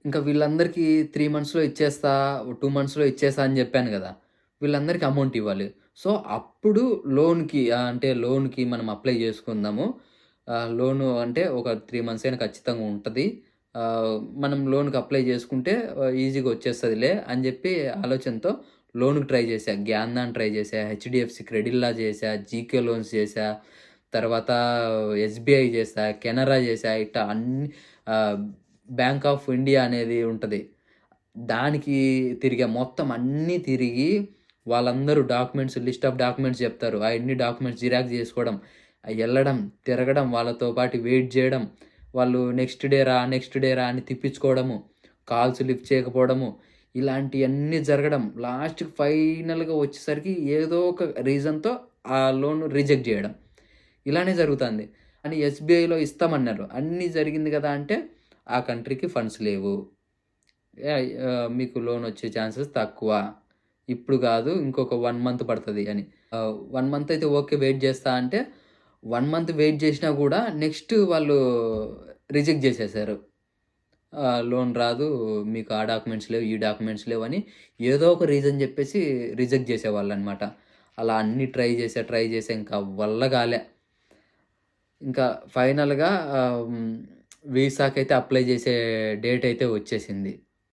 ఇంకా వీళ్ళందరికీ 3 మంత్స్‌లో ఇచ్చేస్తా, 2 మంత్స్‌లో ఇచ్చేస్తా అని జెప్పాను గదా! వీళ్ళందరికీ అమౌంట్ ఇవ్వాలి. సో, అప్పుడు అంటే లోన్‌కి మనం అప్లై జేసుకుందాము. లోను అంటే ఒక 3 మంత్స్ అయినా ఖచ్చితంగా ఉంటది. మనం లోన్‌కి అప్లై జేసుకుంటే ఈజీగా వచ్చేస్తదిలే అని జెప్పి ఆలోచనతో లోన్‌కి ట్రై జేశా. గ్యాన్‌దాన్ ట్రై జేశా, హెచ్‌డీఎఫ్‌సీ క్రెడిల్లా జేశా, జీకే లోన్స్ జేశా, తర్వాత ఎస్‌బీఐ జేశా, కెనరా జేశా. ఇట్టా అన్ని ఆహ్, బ్యాంక్ ఆఫ్ ఇండియా అనేది ఉంటది. దానికి తిరిగా. మొత్తం అన్నీ తిరిగి వాళ్ళందరూ లిస్ట్ ఆఫ్ డాక్యుమెంట్స్ జెప్తారు. అయన్ని డాక్యుమెంట్స్ జిరాక్స్ జేసుకోవడం, ఎళ్ళడం, తిరగడం, వాళ్ళతో పాటు వెయిట్ జేయడం, వాళ్ళు నెక్స్ట్ డే రా అని తిప్పించుకోవడము, కాల్స్ లిఫ్ట్ చేయకపోవడము, ఇలాంటియన్నీ జరగడం. లాస్ట్‌కి ఫైనల్‌గా వచ్చేసరికి ఏదో ఒక రీజన్‌తో ఆ లోన్ రిజెక్ట్ జేయడం. ఇలానే జరుగుతాంది. అని ఎస్‌బీఐలో ఇస్తామన్నారు. అన్నీ జరిగింది గదా! అంటే ఆ కంట్రీకి ఫండ్స్ లేవు. మీకు లోనొచ్చే ఛాన్సెస్ తక్కువ. ఇప్పుడు గాదు ఇంకొక 1 మంత్ పడతది అని. 1 మంత్ అయితే ఓకే. వెయిట్ జేస్తా అంటే 1 మంత్ వెయిట్ జేసినా గూడా నెక్స్ట్ వాళ్ళు రిజెక్ట్ జేసేసారు. లోన్ రాదు. మీకు ఆ డాక్యుమెంట్స్ లేవు, ఈ డాక్యుమెంట్స్ లేవని ఏదో ఒక రీజన్ జెప్పేసి రిజెక్ట్ జేసేవాళ్ళనమాట. అలా అన్నీ ట్రై జేసా ఇంకా వల్ల గాలే. ఇంకా ఫైనల్‌గా వీసాకైతే అప్లై జేసే డేట్ అయితే వచ్చేసింది.